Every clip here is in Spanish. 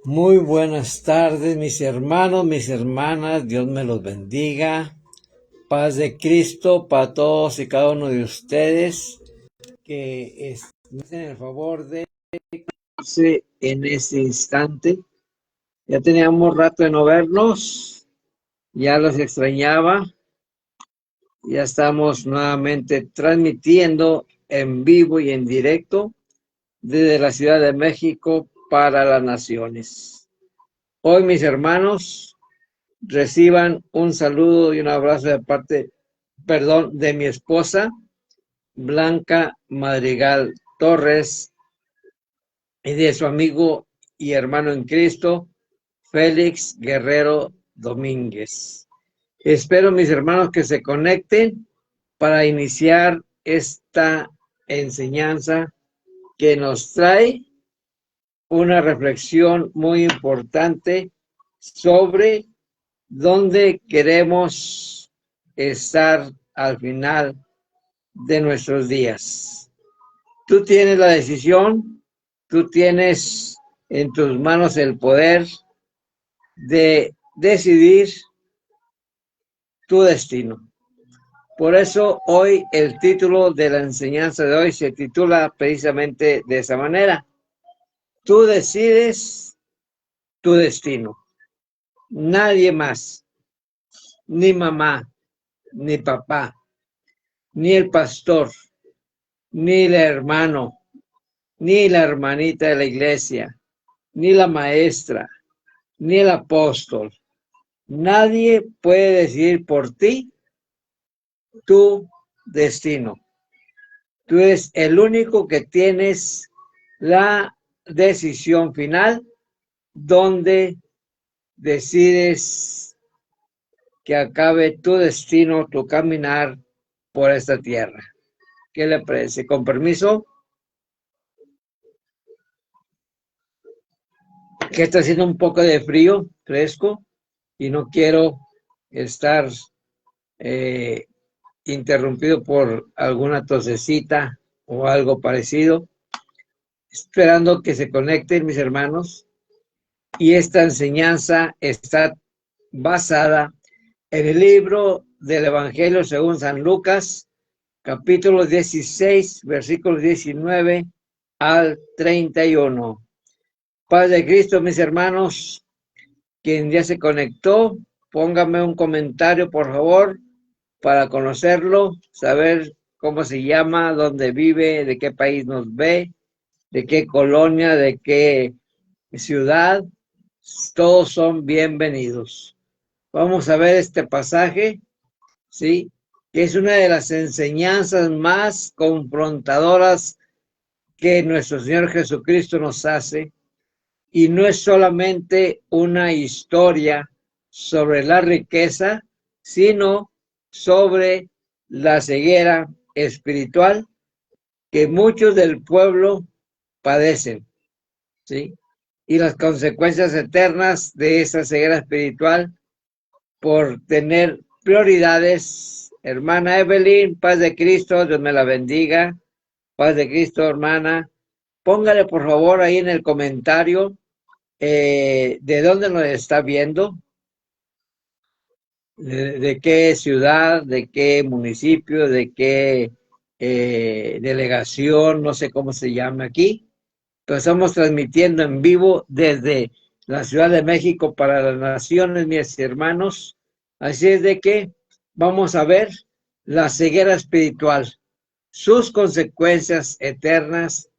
Muy buenas tardes, mis hermanos, mis hermanas. Dios me los bendiga. Paz de Cristo para todos y cada uno de ustedes que me hacen el favor de irse en este instante. Ya teníamos rato de no vernos, ya los extrañaba. Ya estamos nuevamente transmitiendo en vivo y en directo desde la Ciudad de México para las naciones. Hoy, mis hermanos, reciban un saludo y un abrazo de parte, de mi esposa, Blanca Madrigal Torres, y de su amigo y hermano en Cristo, Félix Guerrero Domínguez. Espero, mis hermanos, que se conecten para iniciar esta enseñanza que nos trae una reflexión muy importante sobre dónde queremos estar al final de nuestros días. Tú tienes la decisión, tú tienes en tus manos el poder de decidir tu destino. Por eso hoy el título de la enseñanza de hoy se titula precisamente de esa manera. Tú decides tu destino. Nadie más, ni mamá, ni papá, ni el pastor, ni el hermano, ni la hermanita de la iglesia, ni la maestra, ni el apóstol. Nadie puede decidir por ti tu destino. Tú eres el único que tienes la decisión final donde decides que acabe tu destino, tu caminar por esta tierra. ¿Qué le parece? Con permiso, que está haciendo un poco de frío, fresco, y no quiero estar interrumpido por alguna tosecita o algo parecido, esperando que se conecten mis hermanos. Y esta enseñanza está basada en el libro del Evangelio según San Lucas, capítulo 16, versículos 19 al 31. Paz de Cristo, mis hermanos, quien ya se conectó, póngame un comentario, por favor, para conocerlo, saber cómo se llama, dónde vive, de qué país nos ve, de qué colonia, de qué ciudad. Todos son bienvenidos. Vamos a ver este pasaje, ¿sí? Que es una de las enseñanzas más confrontadoras que nuestro Señor Jesucristo nos hace. Y no es solamente una historia sobre la riqueza, sino sobre la ceguera espiritual que muchos del pueblo padecen, ¿sí? Y las consecuencias eternas de esa ceguera espiritual por tener prioridades. Hermana Evelyn, paz de Cristo, Dios me la bendiga. Paz de Cristo, hermana. Póngale por favor ahí en el comentario de dónde nos está viendo, de qué ciudad, de qué municipio, de qué delegación, no sé cómo se llama aquí, pero estamos transmitiendo en vivo desde la Ciudad de México para las naciones, mis hermanos. Así es de que vamos a ver la ceguera espiritual, sus consecuencias eternas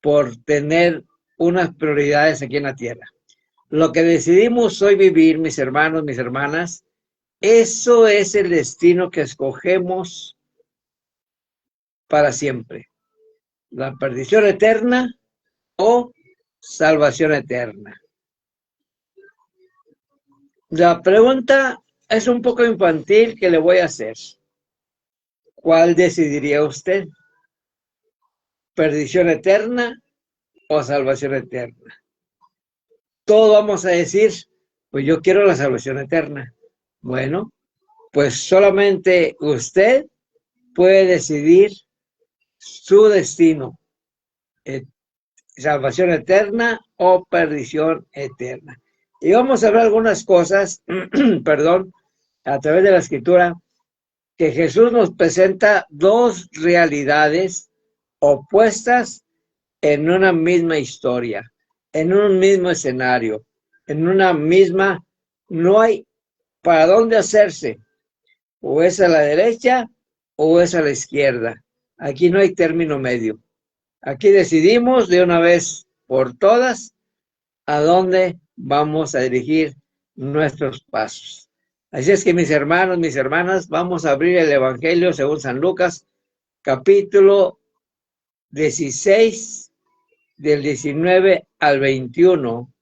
por tener unas prioridades aquí en la tierra. Lo que decidimos hoy vivir, mis hermanos, mis hermanas, eso es el destino que escogemos para siempre. La perdición eterna o salvación eterna. La pregunta es un poco infantil que le voy a hacer. ¿Cuál decidiría usted? ¿Perdición eterna o salvación eterna? Todos vamos a decir, pues yo quiero la salvación eterna. Bueno, pues solamente usted puede decidir su destino salvación eterna o perdición eterna. Y vamos a ver algunas cosas, perdón, a través de la Escritura, que Jesús nos presenta dos realidades opuestas en una misma historia, en un mismo escenario, en una misma, no hay para dónde hacerse, o es a la derecha o es a la izquierda. Aquí no hay término medio. Aquí decidimos de una vez por todas a dónde vamos a dirigir nuestros pasos. Así es que mis hermanos, mis hermanas, vamos a abrir el Evangelio según San Lucas, capítulo 16, del 19 al 21,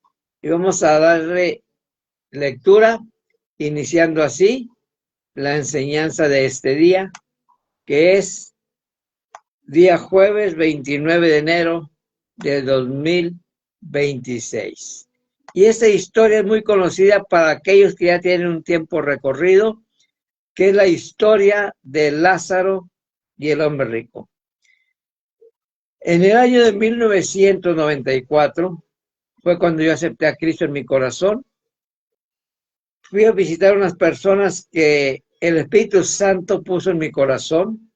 y vamos a darle lectura, iniciando así la enseñanza de este día, que es día jueves 29 de enero de 2026. Y esta historia es muy conocida para aquellos que ya tienen un tiempo recorrido, que es la historia de Lázaro y el hombre rico. En el año de 1994 fue cuando yo acepté a Cristo en mi corazón. Fui a visitar a unas personas que el Espíritu Santo puso en mi corazón.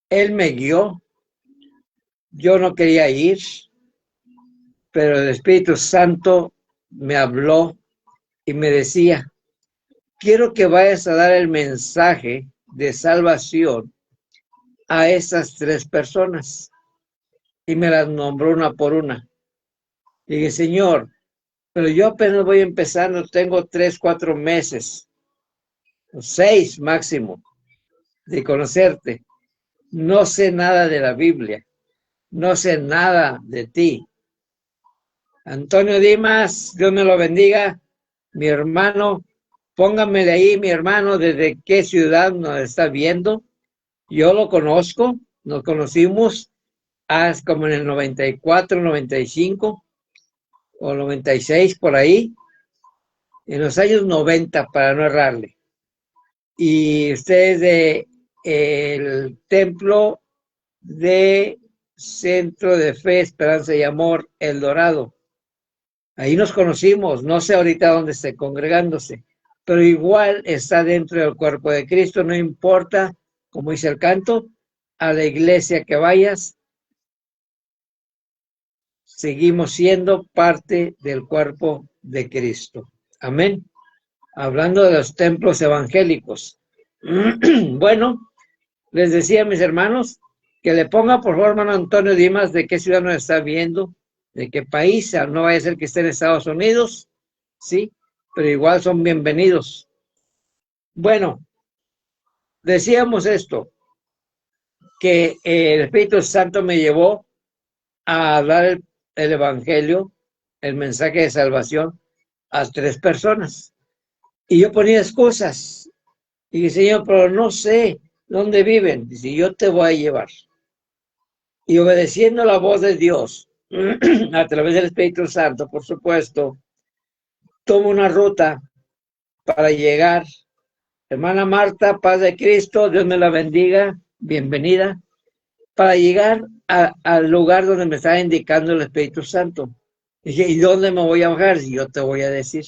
Él me guió. Yo no quería ir, pero el Espíritu Santo me habló y me decía, quiero que vayas a dar el mensaje de salvación a esas tres personas. Y me las nombró una por una. Y dije, Señor, pero yo apenas voy empezando, tengo 3, 4 meses, 6 máximo, de conocerte. No sé nada de la Biblia, no sé nada de ti. Antonio Dimas, Dios me lo bendiga, mi hermano, póngamele ahí, mi hermano, desde qué ciudad nos está viendo. Yo lo conozco, nos conocimos como en el 94, 95 o 96, por ahí, en los años 90, para no errarle. Y usted es de el Templo de Centro de Fe, Esperanza y Amor, El Dorado. Ahí nos conocimos, no sé ahorita dónde esté congregándose, pero igual está dentro del cuerpo de Cristo, no importa, como dice el canto, a la iglesia que vayas, seguimos siendo parte del cuerpo de Cristo. Amén. Hablando de los templos evangélicos. Bueno, les decía a mis hermanos que le ponga por favor, hermano Antonio Dimas, de qué ciudad nos está viendo, de qué país, no vaya a ser que esté en Estados Unidos, sí, pero igual son bienvenidos. Bueno, decíamos esto, que el Espíritu Santo me llevó a dar el Evangelio, el mensaje de salvación, a 3 personas. Y yo ponía excusas. Y dije, Señor, pero no sé dónde viven. Dice, yo te voy a llevar. Y obedeciendo la voz de Dios, a través del Espíritu Santo, por supuesto, tomo una ruta para llegar. Hermana Marta, paz de Cristo, Dios me la bendiga, bienvenida, para llegar al lugar donde me estaba indicando el Espíritu Santo. Dije, ¿y dónde me voy a bajar? Y yo te voy a decir.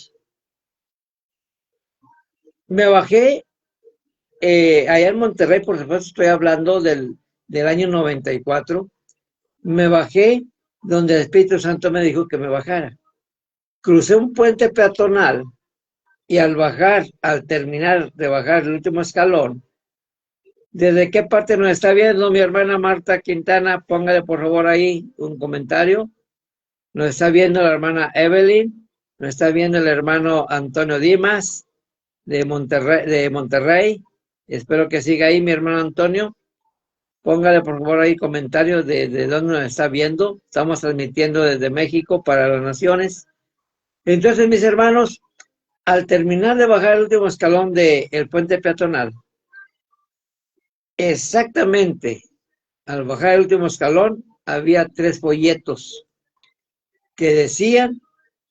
Me bajé allá en Monterrey, por supuesto, estoy hablando del año 94. Me bajé donde el Espíritu Santo me dijo que me bajara. Crucé un puente peatonal y al bajar, al terminar de bajar el último escalón, ¿desde qué parte nos está viendo mi hermana Marta Quintana? Póngale por favor ahí un comentario. Nos está viendo la hermana Evelyn, nos está viendo el hermano Antonio Dimas de Monterrey. Espero que siga ahí mi hermano Antonio. Póngale por favor ahí comentarios de dónde nos está viendo. Estamos transmitiendo desde México para las naciones. Entonces, mis hermanos, al terminar de bajar el último escalón del puente peatonal, exactamente al bajar el último escalón, había 3 folletos que decían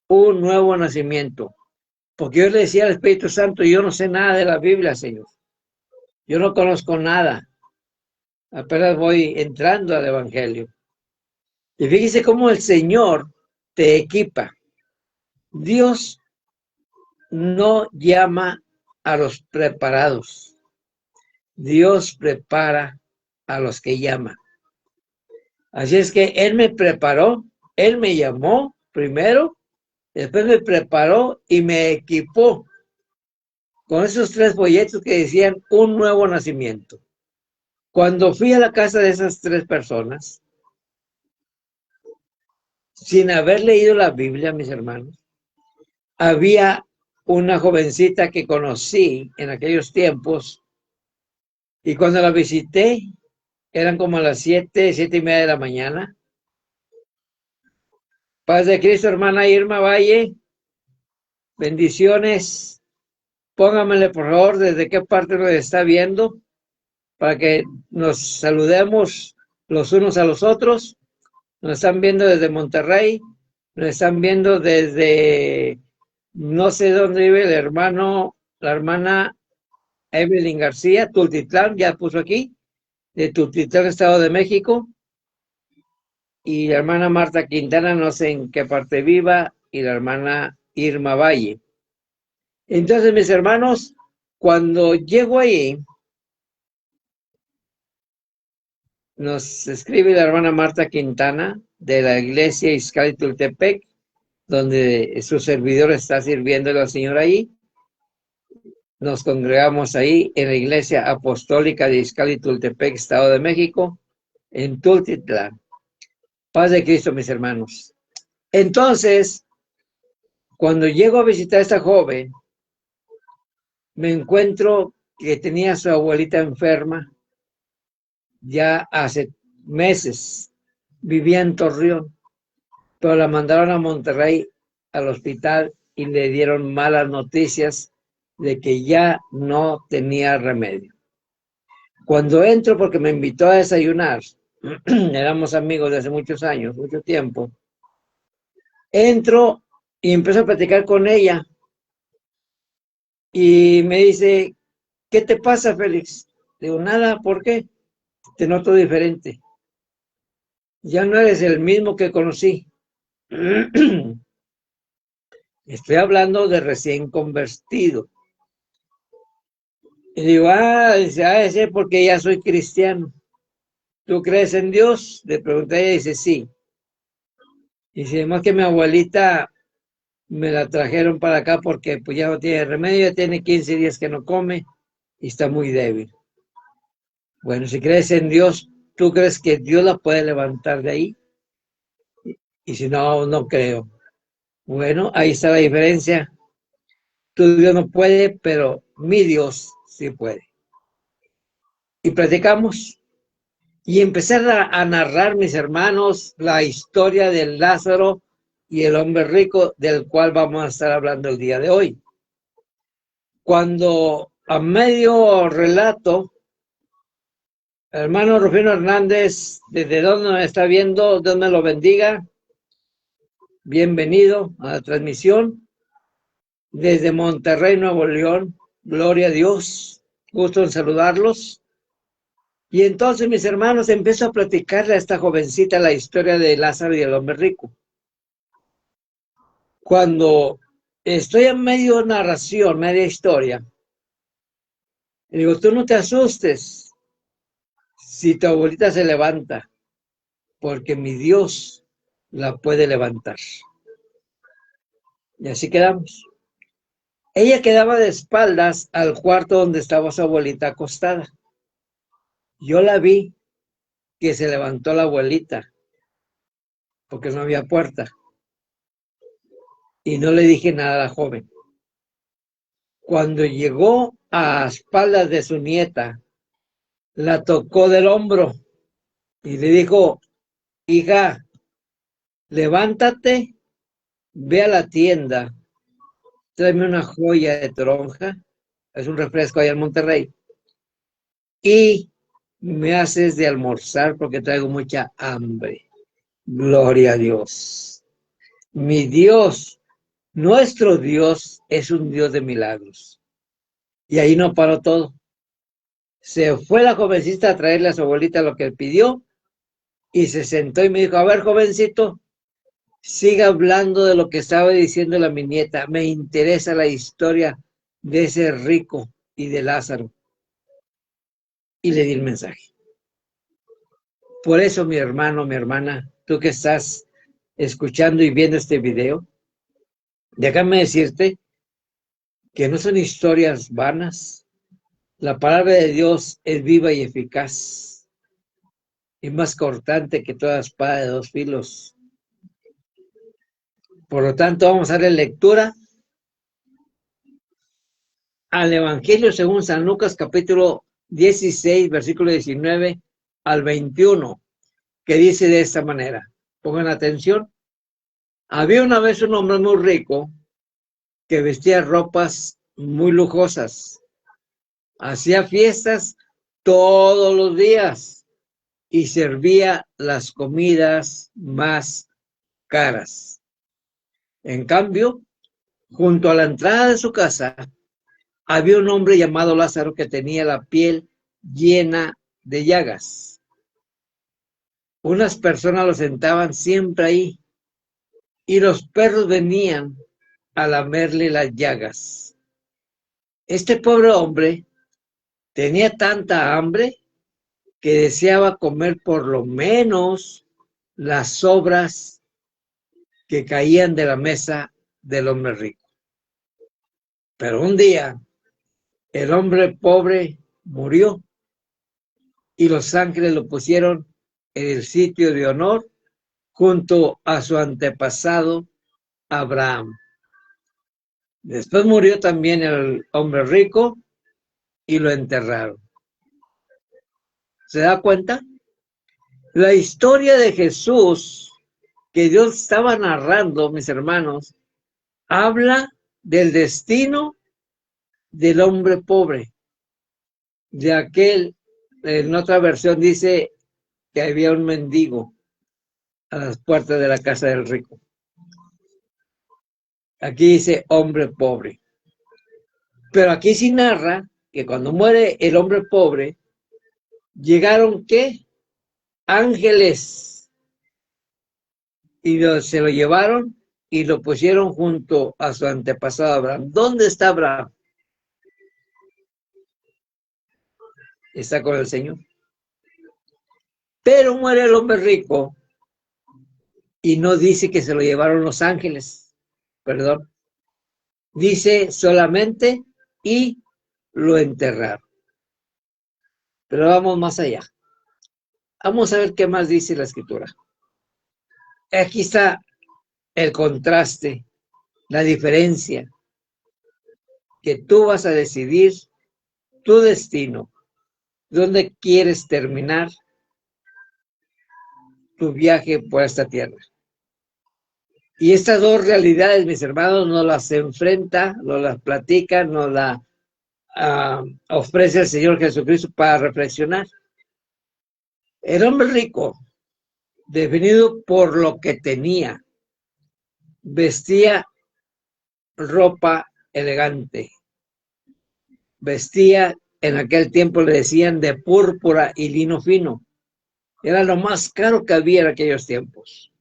un nuevo nacimiento. Porque yo le decía al Espíritu Santo, yo no sé nada de la Biblia, Señor. Yo no conozco nada. Apenas voy entrando al Evangelio. Y fíjese cómo el Señor te equipa. Dios no llama a los preparados. Dios prepara a los que llama. Así es que Él me preparó, Él me llamó primero, después me preparó y me equipó con esos 3 folletos que decían un nuevo nacimiento. Cuando fui a la casa de esas 3 personas, sin haber leído la Biblia, mis hermanos, había una jovencita que conocí en aquellos tiempos y cuando la visité, eran como a las 7:30 de la mañana. Paz de Cristo, hermana Irma Valle, bendiciones. Póngamele por favor desde qué parte nos está viendo para que nos saludemos los unos a los otros. Nos están viendo desde Monterrey, nos están viendo desde no sé dónde vive el hermano, la hermana Evelyn García, Tultitlán, ya puso aquí, de Tultitlán, Estado de México. Y la hermana Marta Quintana, no sé en qué parte viva, y la hermana Irma Valle. Entonces, mis hermanos, cuando llego ahí, nos escribe la hermana Marta Quintana de la iglesia Izcalli Tultepec, donde su servidor está sirviendo al Señor ahí. Nos congregamos ahí en la iglesia apostólica de Izcalli Tultepec, Estado de México, en Tultitlán. Paz de Cristo, mis hermanos. Entonces, cuando llego a visitar a esta joven, me encuentro que tenía a su abuelita enferma ya hace meses. Vivía en Torreón, pero la mandaron a Monterrey al hospital y le dieron malas noticias de que ya no tenía remedio. Cuando entro, porque me invitó a desayunar, éramos amigos de hace muchos años, mucho tiempo, entro y empiezo a platicar con ella y me dice, ¿qué te pasa, Félix? Digo, nada, ¿por qué? Te noto diferente. Ya no eres el mismo que conocí. Estoy hablando de recién convertido. Y digo, ese porque ya soy cristiano. ¿Tú crees en Dios? Le pregunté a ella y dice, sí. Y dice, además que mi abuelita me la trajeron para acá porque pues ya no tiene remedio, ya tiene 15 días que no come y está muy débil. Bueno, si crees en Dios, ¿tú crees que Dios la puede levantar de ahí? Y si no, no creo. Bueno, ahí está la diferencia. Tu Dios no puede, pero mi Dios sí puede. Y platicamos. Y empezar a narrar, mis hermanos, la historia del Lázaro y el hombre rico, del cual vamos a estar hablando el día de hoy. Cuando a medio relato, el hermano Rufino Hernández, desde donde nos está viendo, Dios me lo bendiga. Bienvenido a la transmisión desde Monterrey, Nuevo León. Gloria a Dios. Gusto en saludarlos. Y entonces, mis hermanos, empiezo a platicarle a esta jovencita la historia de Lázaro y el hombre rico. Cuando estoy en medio narración, media historia, le digo, tú no te asustes si tu abuelita se levanta, porque mi Dios la puede levantar. Y así quedamos. Ella quedaba de espaldas al cuarto donde estaba su abuelita acostada. Yo la vi que se levantó la abuelita, porque no había puerta. Y no le dije nada a la joven. Cuando llegó a espaldas de su nieta, la tocó del hombro y le dijo, hija, levántate, ve a la tienda, tráeme una joya de toronja, es un refresco allá en Monterrey, y me haces de almorzar porque traigo mucha hambre. Gloria a Dios. Mi Dios, nuestro Dios es un Dios de milagros. Y ahí no paró todo. Se fue la jovencita a traerle a su abuelita lo que pidió y se sentó y me dijo, a ver, jovencito, siga hablando de lo que estaba diciendo mi nieta. Me interesa la historia de ese rico y de Lázaro. Y le di el mensaje. Por eso, mi hermano, mi hermana, tú que estás escuchando y viendo este video, déjame decirte que no son historias vanas. La palabra de Dios es viva y eficaz y más cortante que toda espada de dos filos. Por lo tanto, vamos a darle lectura al Evangelio según San Lucas, capítulo 16, versículo 19 al 21, que dice de esta manera. Pongan atención. Había una vez un hombre muy rico que vestía ropas muy lujosas. Hacía fiestas todos los días y servía las comidas más caras. En cambio, junto a la entrada de su casa, había un hombre llamado Lázaro que tenía la piel llena de llagas. Unas personas lo sentaban siempre ahí y los perros venían a lamerle las llagas. Este pobre hombre tenía tanta hambre que deseaba comer por lo menos las sobras que caían de la mesa del hombre rico. Pero un día el hombre pobre murió y los ángeles lo pusieron en el sitio de honor junto a su antepasado Abraham. Después murió también el hombre rico y lo enterraron. ¿Se da cuenta? La historia de Jesús que Dios estaba narrando, mis hermanos, habla del destino del hombre pobre, de aquel, en otra versión dice que había un mendigo a las puertas de la casa del rico. Aquí dice hombre pobre. Pero aquí sí narra que cuando muere el hombre pobre, llegaron ¿qué? Ángeles. Y se lo llevaron y lo pusieron junto a su antepasado Abraham. ¿Dónde está Abraham? Está con el Señor. Pero muere el hombre rico y no dice que se lo llevaron los ángeles. Perdón. Dice solamente y lo enterraron. Pero vamos más allá. Vamos a ver qué más dice la escritura. Aquí está el contraste, la diferencia, que tú vas a decidir tu destino, dónde quieres terminar tu viaje por esta tierra. Y estas dos realidades, mis hermanos, nos las enfrenta, nos las platica, nos las ofrece el Señor Jesucristo para reflexionar. El hombre rico, definido por lo que tenía, vestía ropa elegante, vestía, en aquel tiempo le decían de púrpura y lino fino, era lo más caro que había en aquellos tiempos,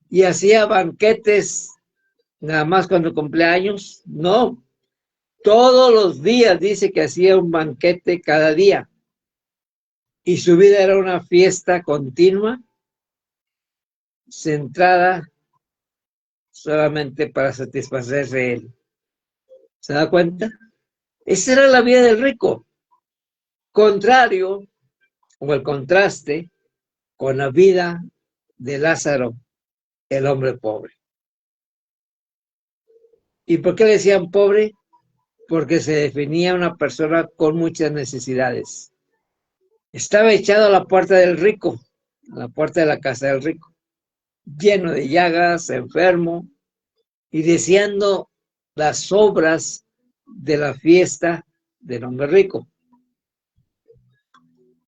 y hacía banquetes nada más cuando cumplía años, no, todos los días dice que hacía un banquete cada día, y su vida era una fiesta continua, centrada solamente para satisfacerse él. ¿Se da cuenta? Esa era la vida del rico. Contrario, o el contraste, con la vida de Lázaro, el hombre pobre. ¿Y por qué le decían pobre? Porque se definía una persona con muchas necesidades. Estaba echado a la puerta del rico, a la puerta de la casa del rico, lleno de llagas, enfermo, y deseando las sobras de la fiesta del hombre rico.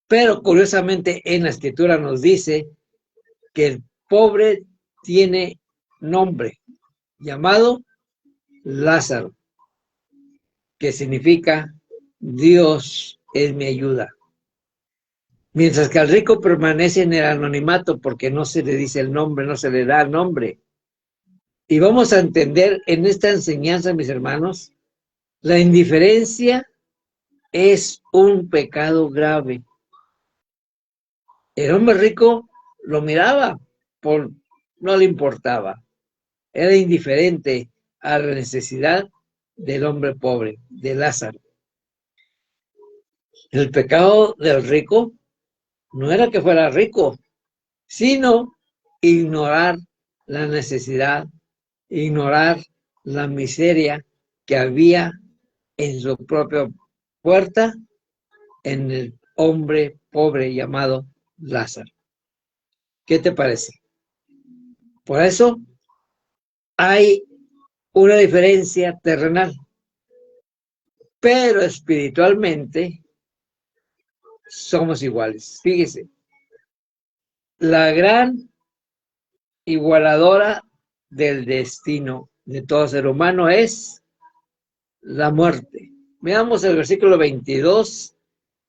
Pero curiosamente en la escritura nos dice que el pobre tiene nombre, llamado Lázaro, que significa Dios es mi ayuda. Mientras que al rico permanece en el anonimato porque no se le dice el nombre, no se le da el nombre. Y vamos a entender en esta enseñanza, mis hermanos, la indiferencia es un pecado grave. El hombre rico lo miraba, no le importaba. Era indiferente a la necesidad del hombre pobre, de Lázaro. El pecado del rico no era que fuera rico, sino ignorar la necesidad, ignorar la miseria que había en su propia puerta en el hombre pobre llamado Lázaro. ¿Qué te parece? Por eso hay una diferencia terrenal, pero espiritualmente somos iguales. Fíjese, la gran igualadora del destino de todo ser humano es la muerte. Veamos el versículo 22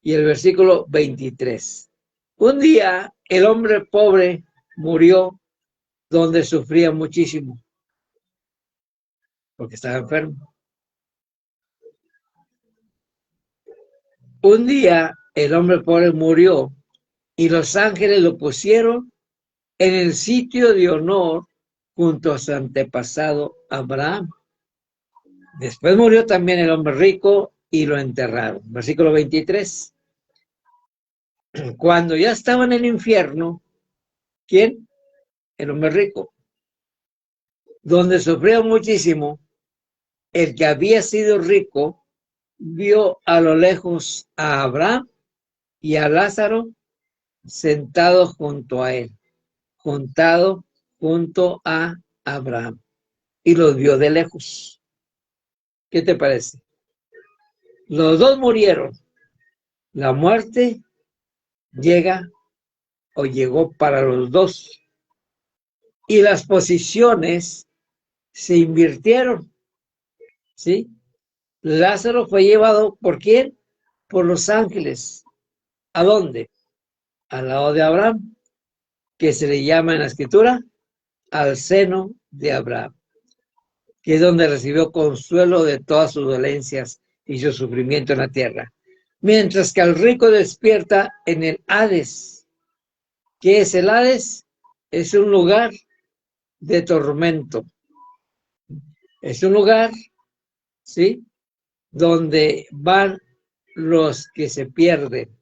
y el versículo 23. Un día el hombre pobre murió donde sufría muchísimo, porque estaba enfermo. Un día el hombre pobre murió y los ángeles lo pusieron en el sitio de honor junto a su antepasado Abraham. Después murió también el hombre rico y lo enterraron. Versículo 23. Cuando ya estaba en el infierno, ¿quién? El hombre rico. Donde sufrió muchísimo, el que había sido rico vio a lo lejos a Abraham y a Lázaro sentados junto a él, juntado junto a Abraham, y los vio de lejos. ¿Qué te parece? Los dos murieron. La muerte llega o llegó para los dos. Y las posiciones se invirtieron, ¿sí? Lázaro fue llevado, ¿por quién? Por los ángeles. ¿A dónde? Al lado de Abraham, que se le llama en la escritura al seno de Abraham, que es donde recibió consuelo de todas sus dolencias y su sufrimiento en la tierra. Mientras que al rico despierta en el Hades. ¿Qué es el Hades? Es un lugar de tormento. Es un lugar, ¿sí?, donde van los que se pierden.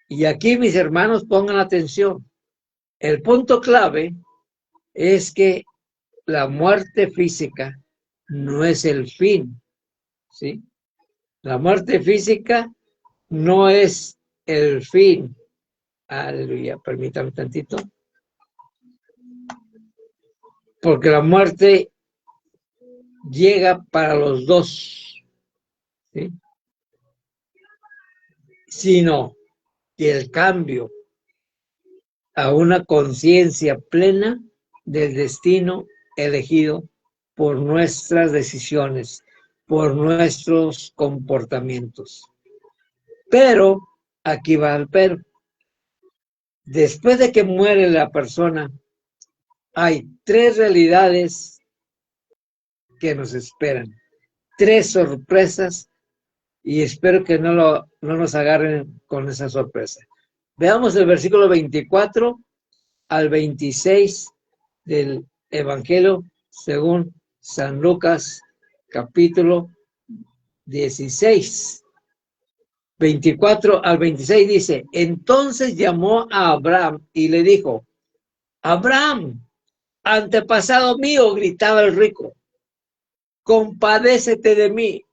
Y aquí, mis hermanos, pongan atención. El punto clave es que la muerte física no es el fin, ¿sí? La muerte física no es el fin. Aleluya, permítame tantito. Porque la muerte llega para los dos, ¿sí? Sino que el cambio a una conciencia plena del destino elegido por nuestras decisiones, por nuestros comportamientos. Pero, aquí va el pero. Después de que muere la persona, hay tres realidades que nos esperan, tres sorpresas, y espero que no nos agarren con esa sorpresa. Veamos el versículo 24 al 26 del Evangelio según San Lucas, capítulo 16. 24 al 26 dice: entonces llamó a Abraham y le dijo: Abraham, antepasado mío, gritaba el rico, compadécete de mí.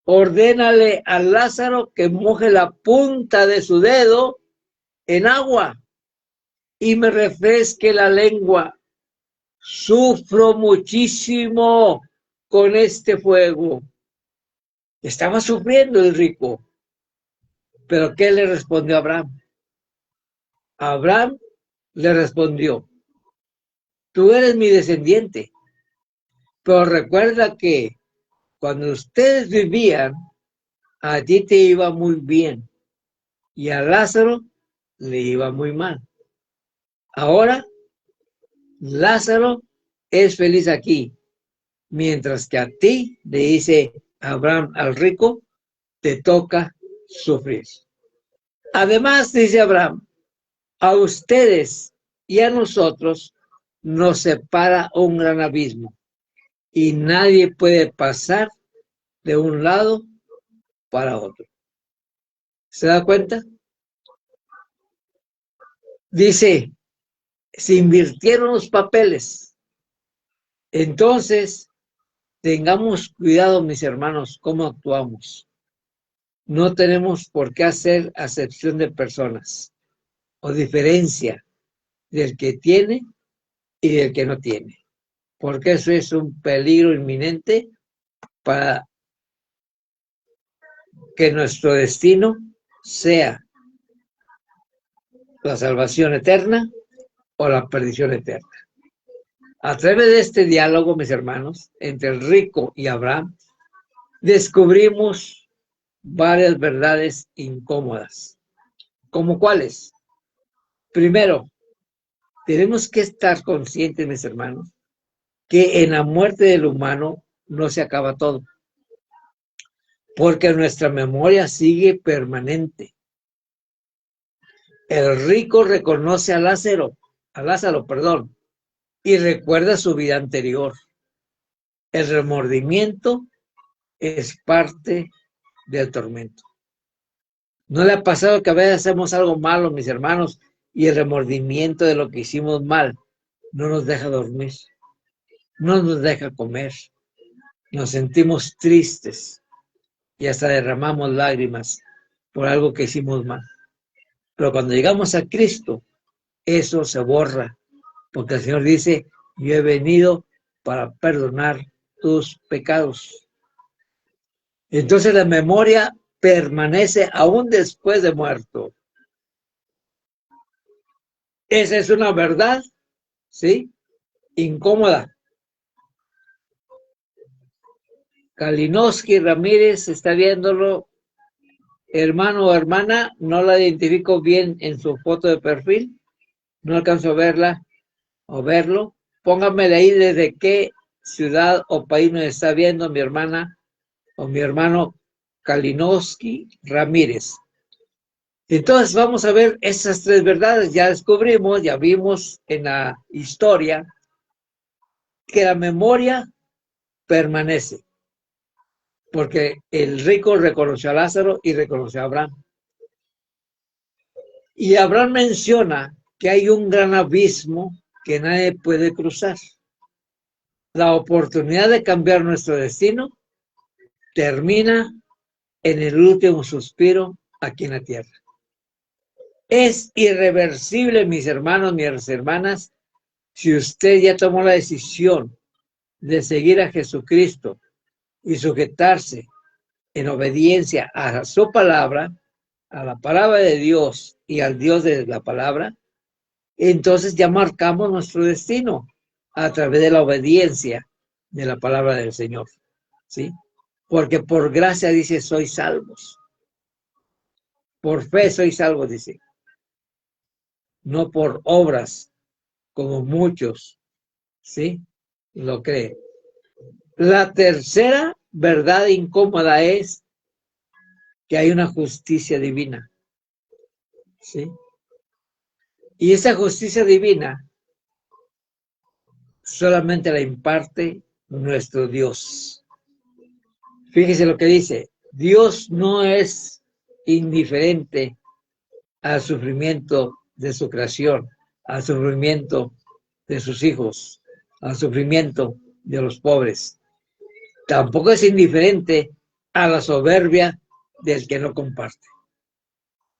Ordénale a Lázaro que moje la punta de su dedo en agua y me refresque la lengua. Sufro muchísimo con este fuego. Estaba sufriendo el rico. ¿Pero qué le respondió Abraham? Abraham le respondió: tú eres mi descendiente, pero recuerda que cuando ustedes vivían, a ti te iba muy bien y a Lázaro le iba muy mal. Ahora, Lázaro es feliz aquí, mientras que a ti, le dice Abraham al rico, te toca sufrir. Además, dice Abraham, a ustedes y a nosotros nos separa un gran abismo y nadie puede pasar de un lado para otro. ¿Se da cuenta? Dice, se invirtieron los papeles. Entonces, tengamos cuidado, mis hermanos, cómo actuamos. No tenemos por qué hacer acepción de personas o diferencia del que tiene y del que no tiene, porque eso es un peligro inminente para que nuestro destino sea la salvación eterna o la perdición eterna. A través de este diálogo, mis hermanos, entre el rico y Abraham, descubrimos varias verdades incómodas. ¿Cómo cuáles? Primero, tenemos que estar conscientes, mis hermanos, que en la muerte del humano no se acaba todo, porque nuestra memoria sigue permanente. El rico reconoce a Lázaro, y recuerda su vida anterior. El remordimiento es parte del tormento. ¿No le ha pasado que a veces hacemos algo malo, mis hermanos, y el remordimiento de lo que hicimos mal no nos deja dormir, no nos deja comer, nos sentimos tristes y hasta derramamos lágrimas por algo que hicimos mal? Pero cuando llegamos a Cristo, eso se borra, porque el Señor dice, yo he venido para perdonar tus pecados. Entonces la memoria permanece aún después de muerto. Esa es una verdad, ¿sí? Incómoda. Kalinowski Ramírez está viéndolo. Hermano o hermana, no la identifico bien en su foto de perfil. No alcanzo a verla o verlo. Póngame de ahí desde qué ciudad o país nos está viendo mi hermana o mi hermano Kalinowski Ramírez. Entonces vamos a ver esas tres verdades. Ya descubrimos, ya vimos en la historia que la memoria permanece, porque el rico reconoció a Lázaro y reconoció a Abraham. Y Abraham menciona que hay un gran abismo que nadie puede cruzar. La oportunidad de cambiar nuestro destino termina en el último suspiro aquí en la tierra. Es irreversible, mis hermanos, mis hermanas, si usted ya tomó la decisión de seguir a Jesucristo y sujetarse en obediencia a su palabra, a la palabra de Dios y al Dios de la palabra, entonces ya marcamos nuestro destino a través de la obediencia de la palabra del Señor, ¿sí? Porque por gracia dice, sois salvos. Por fe sois salvos, dice. No por obras, como muchos, ¿sí? Lo creen. La tercera verdad incómoda es que hay una justicia divina, ¿sí? Y esa justicia divina solamente la imparte nuestro Dios. Fíjese lo que dice, Dios no es indiferente al sufrimiento de su creación, al sufrimiento de sus hijos, al sufrimiento de los pobres. Tampoco es indiferente a la soberbia del que no comparte.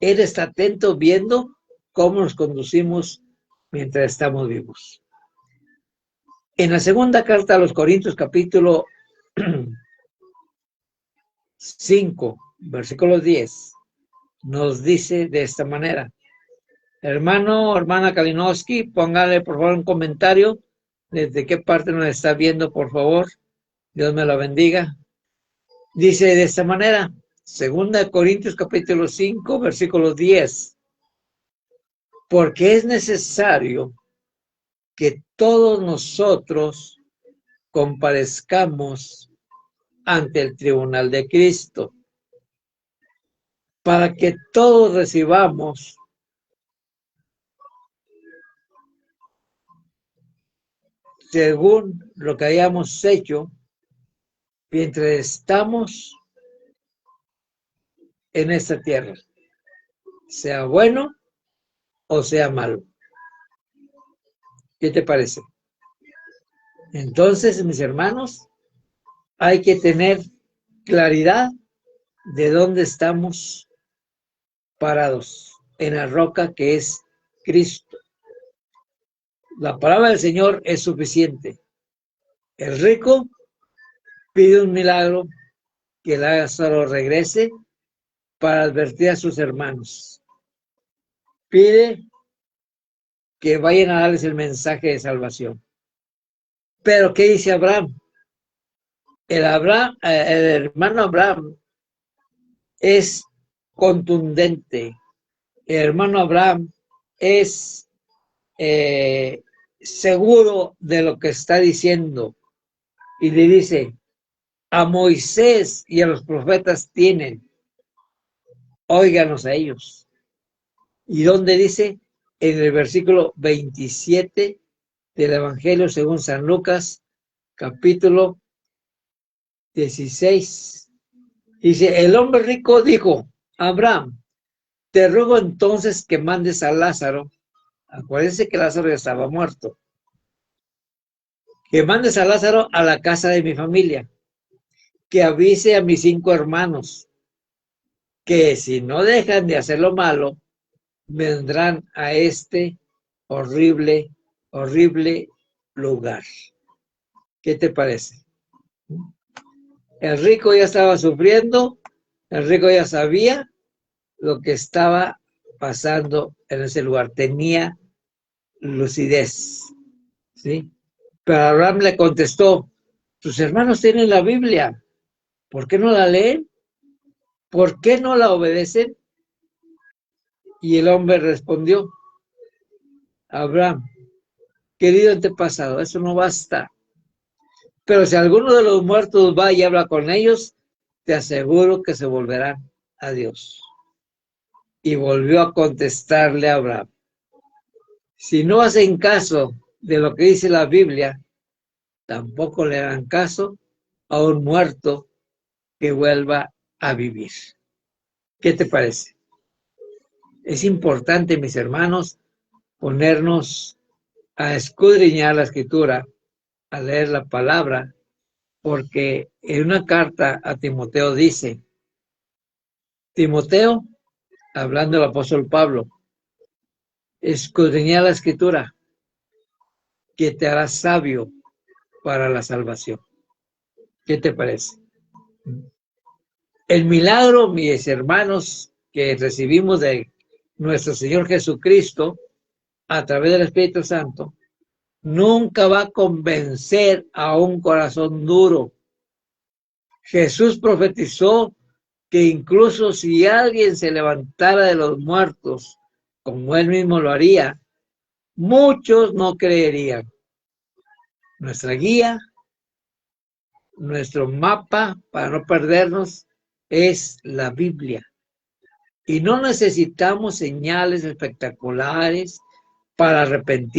Él está atento viendo cómo nos conducimos mientras estamos vivos. En la segunda carta a los Corintios, capítulo 5, versículo 10, nos dice de esta manera. Hermano o hermana Kalinowski, póngale por favor un comentario desde qué parte nos está viendo, por favor. Dios me lo bendiga. Dice de esta manera, Segunda Corintios capítulo 5, versículo 10. Porque es necesario que todos nosotros comparezcamos ante el tribunal de Cristo, para que todos recibamos según lo que hayamos hecho mientras estamos en esta tierra, sea bueno o sea malo. ¿Qué te parece? Entonces, mis hermanos, hay que tener claridad de dónde estamos parados, en la roca que es Cristo. La palabra del Señor es suficiente. El rico pide un milagro, que Lázaro regrese para advertir a sus hermanos. Pide que vayan a darles el mensaje de salvación. Pero ¿qué dice Abraham? El hermano Abraham es contundente. El hermano Abraham es seguro de lo que está diciendo. Y le dice, a Moisés y a los profetas tienen, óiganos a ellos. ¿Y dónde dice? En el versículo 27 del Evangelio según San Lucas, capítulo 16. Dice, el hombre rico dijo, Abraham, te ruego entonces que mandes a Lázaro, acuérdense que Lázaro ya estaba muerto, que mandes a Lázaro a la casa de mi familia, que avise a mis 5 hermanos, que si no dejan de hacer lo malo, vendrán a este horrible lugar. ¿Qué te parece? El rico ya estaba sufriendo, el rico ya sabía lo que estaba pasando en ese lugar, tenía lucidez, ¿sí? Pero Abraham le contestó, tus hermanos tienen la Biblia, ¿por qué no la leen? ¿Por qué no la obedecen? Y el hombre respondió, Abraham, querido antepasado, eso no basta. Pero si alguno de los muertos va y habla con ellos, te aseguro que se volverán a Dios. Y volvió a contestarle a Abraham, si no hacen caso de lo que dice la Biblia, tampoco le harán caso a un muerto que vuelva a vivir. ¿Qué te parece? Es importante, mis hermanos, ponernos a escudriñar la Escritura, a leer la palabra, porque en una carta a Timoteo dice, Timoteo, hablando el apóstol Pablo, escudriñar la Escritura, que te hará sabio para la salvación. ¿Qué te parece? El milagro, mis hermanos, que recibimos de nuestro Señor Jesucristo a través del Espíritu Santo, nunca va a convencer a un corazón duro. Jesús profetizó que incluso si alguien se levantara de los muertos, como él mismo lo haría, muchos no creerían. Nuestra guía, nuestro mapa para no perdernos es la Biblia. Y no necesitamos señales espectaculares para arrepentirnos